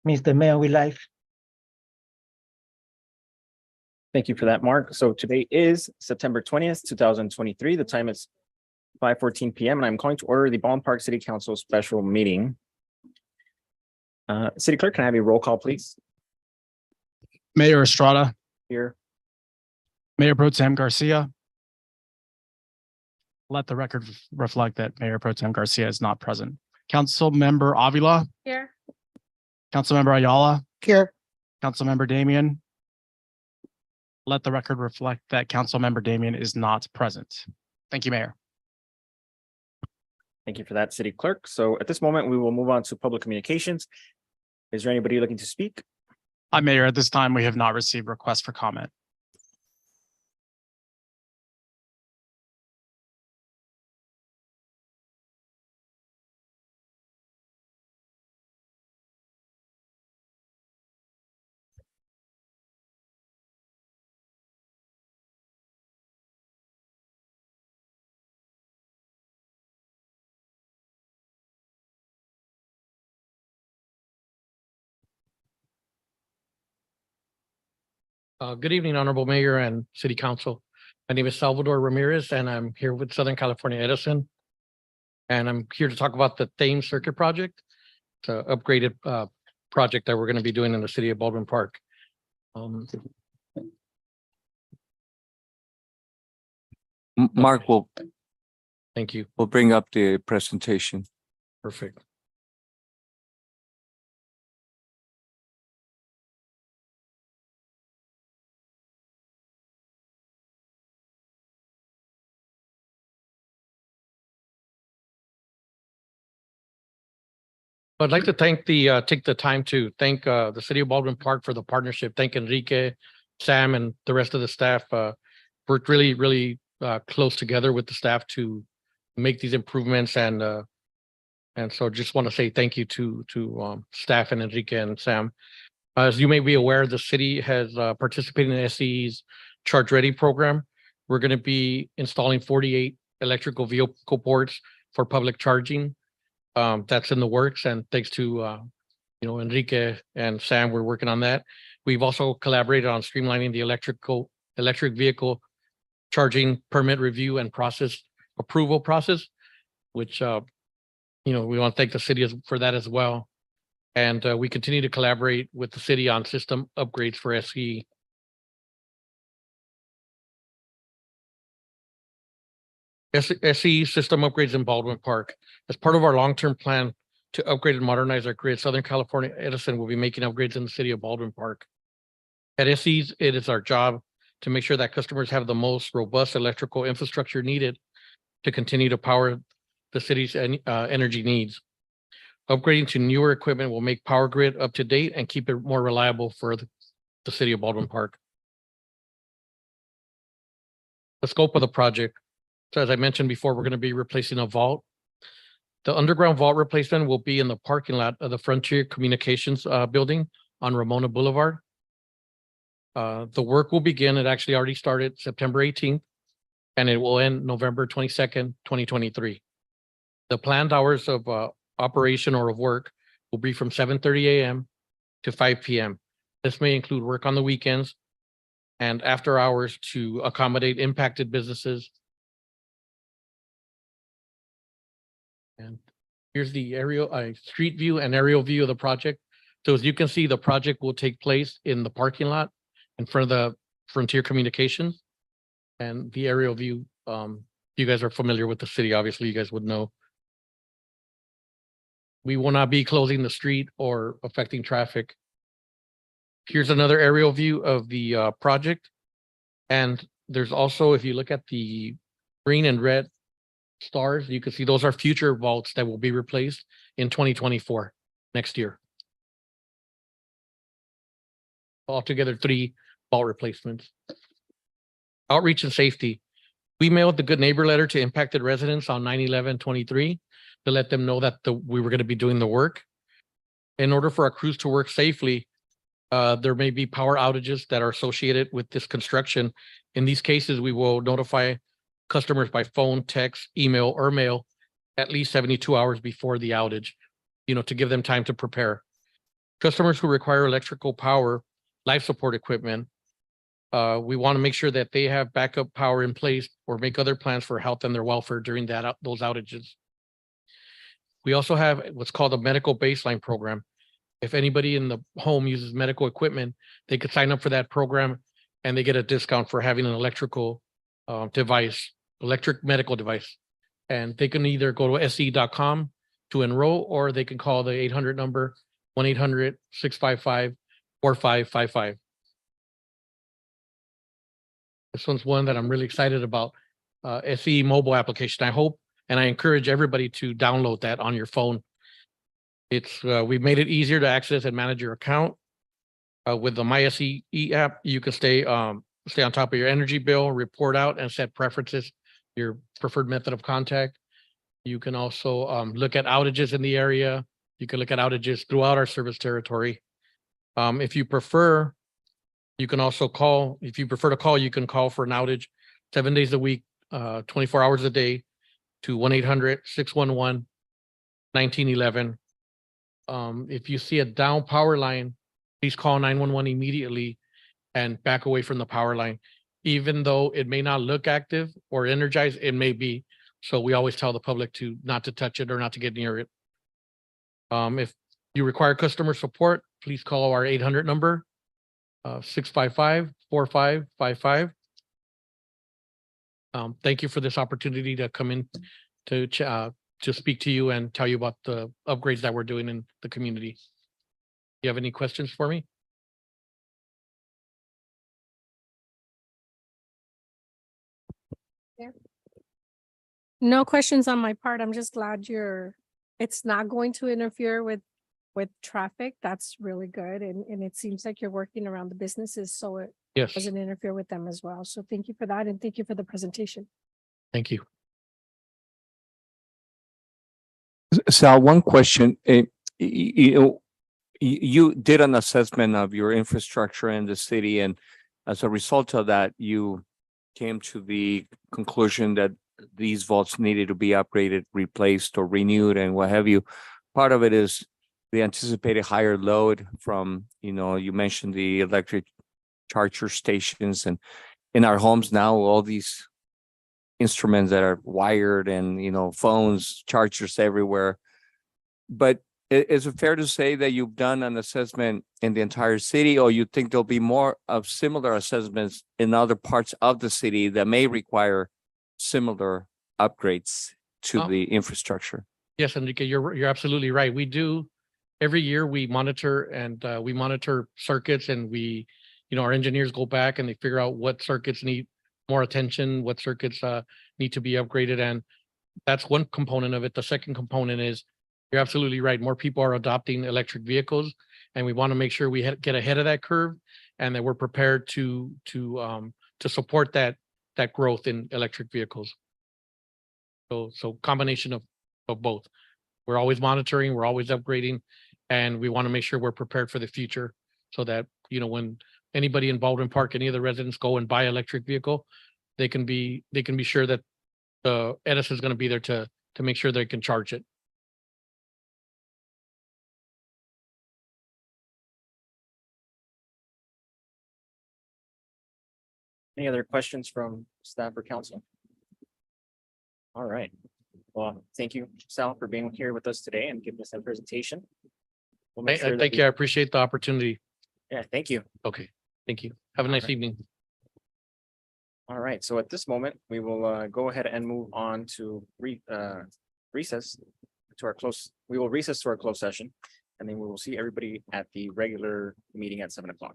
Mr. Mayor, we live. Thank you for that, Mark. So today is September 20th, 2023. The time is 5:14 p.m. and I'm calling to order the Baldwin Park City Council special meeting. City Clerk, can I have a roll call, please? Mayor Estrada, Here. Mayor Pro Tem Garcia. Let the record reflect that Mayor Pro Tem Garcia is not present. Council Member Avila, Here. Council Member Ayala, Here. Council Member Damian. Let the record reflect that Council Member Damian is not present. Thank you, Mayor. Thank you for that, City Clerk. So at this moment, we will move on to public communications. Is there anybody looking to speak? Mayor, at this time, we have not received requests for comment. Good evening, Honorable Mayor and City Council. My name is Salvador Ramirez, and I'm here with Southern California Edison. And I'm here to talk about the Thames Circuit Project, the upgraded project that we're going to be doing in the city of Baldwin Park. Mark will Thank you. bring up the presentation. Perfect. I'd like to take the time to thank the city of Baldwin Park for the partnership. Thank Enrique, Sam, and the rest of the staff. Worked really close together with the staff to make these improvements, and so just want to say thank you to staff and Enrique and Sam. As you may be aware, the city has participated in SCE's Charge Ready program. We're going to be installing 48 electrical vehicle ports for public charging. That's in the works, and thanks to Enrique and Sam, we're working on that. We've also collaborated on streamlining the electric vehicle charging permit review and approval process, which we want to thank the city for that as well. And we continue to collaborate with the city on system upgrades for SCE. SCE system upgrades in Baldwin Park. As part of our long-term plan to upgrade and modernize our grid, Southern California Edison will be making upgrades in the city of Baldwin Park. At SCE, it is our job to make sure that customers have the most robust electrical infrastructure needed to continue to power the city's energy needs. Upgrading to newer equipment will make power grid up to date and keep it more reliable for the city of Baldwin Park. The scope of the project. So as I mentioned before, we're going to be replacing a vault. The underground vault replacement will be in the parking lot of the Frontier Communications building on Ramona Boulevard. The work will begin, it actually already started September 18th, and it will end November 22nd, 2023. The planned hours of operation or of work will be from 7:30 a.m. to 5 p.m. This may include work on the weekends and after hours to accommodate impacted businesses. And here's the street view and aerial view of the project. So as you can see, the project will take place in the parking lot in front of the Frontier Communications. And the aerial view, you guys are familiar with the city, obviously you guys would know. We will not be closing the street or affecting traffic. Here's another aerial view of the project. And there's also, if you look at the green and red stars, you can see those are future vaults that will be replaced in 2024, next year. Altogether, 3 vault replacements. Outreach and safety. We mailed the Good Neighbor letter to impacted residents on 9/11/23 to let them know that we were going to be doing the work. In order for our crews to work safely, there may be power outages that are associated with this construction. In these cases, we will notify customers by phone, text, email, or mail at least 72 hours before the outage, to give them time to prepare. Customers who require electrical power, life support equipment, we want to make sure that they have backup power in place or make other plans for health and their welfare during those outages. We also have what's called a medical baseline program. If anybody in the home uses medical equipment, they could sign up for that program and they get a discount for having an electrical device, electric medical device. And they can either go to se.com to enroll, or they can call the 800 number, 1-800-655-4555. This one's one that I'm really excited about, SE mobile application. I hope and I encourage everybody to download that on your phone. It's we've made it easier to access and manage your account. With the MySE app, you can stay on top of your energy bill, report out and set preferences, your preferred method of contact. You can also look at outages in the area. You can look at outages throughout our service territory. If you prefer, you can also call. If you prefer to call, you can call for an outage 7 days a week, 24 hours a day to 1-800-611-1911. If you see a down power line, please call 911 immediately and back away from the power line. Even though it may not look active or energized, it may be. So we always tell the public to not to touch it or not to get near it. If you require customer support, please call our 800 number, 655-4555. Thank you for this opportunity to come in to speak to you and tell you about the upgrades that we're doing in the community. You have any questions for me? No questions on my part. I'm just glad it's not going to interfere with traffic. That's really good. And it seems like you're working around the businesses, so it Yes, doesn't interfere with them as well. So thank you for that. And thank you for the presentation. thank you. Sal, one question. You did an assessment of your infrastructure in the city, and as a result of that, you came to the conclusion that these vaults needed to be upgraded, replaced, or renewed, and what have you. Part of it is the anticipated higher load from, you mentioned the electric charger stations, and in our homes now, all these instruments that are wired and, phones, chargers everywhere. But is it fair to say that you've done an assessment in the entire city, or you think there'll be more of similar assessments in other parts of the city that may require similar upgrades to the infrastructure? Yes, Enrique, you're absolutely right. We do every year we monitor circuits, and our engineers go back and they figure out what circuits need more attention, what circuits need to be upgraded. And that's one component of it. The second component is, you're absolutely right. More people are adopting electric vehicles, and we want to make sure we get ahead of that curve and that we're prepared to support that growth in electric vehicles. So combination of both. We're always monitoring, we're always upgrading, and we want to make sure we're prepared for the future, so that, when anybody in Baldwin Park, any of the residents go and buy electric vehicle, they can be sure that the Edison is going to be there to make sure they can charge it. Any other questions from staff or council? All right. Well, thank you, Sal, for being here with us today and giving us that presentation. We'll make sure that Thank you. I appreciate the opportunity. Yeah, thank you. Okay, thank you. Have a nice evening. All right, so at this moment, we will go ahead and move on to recess to our we will recess to our closed session, and then we will see everybody at the regular meeting at 7 o'clock.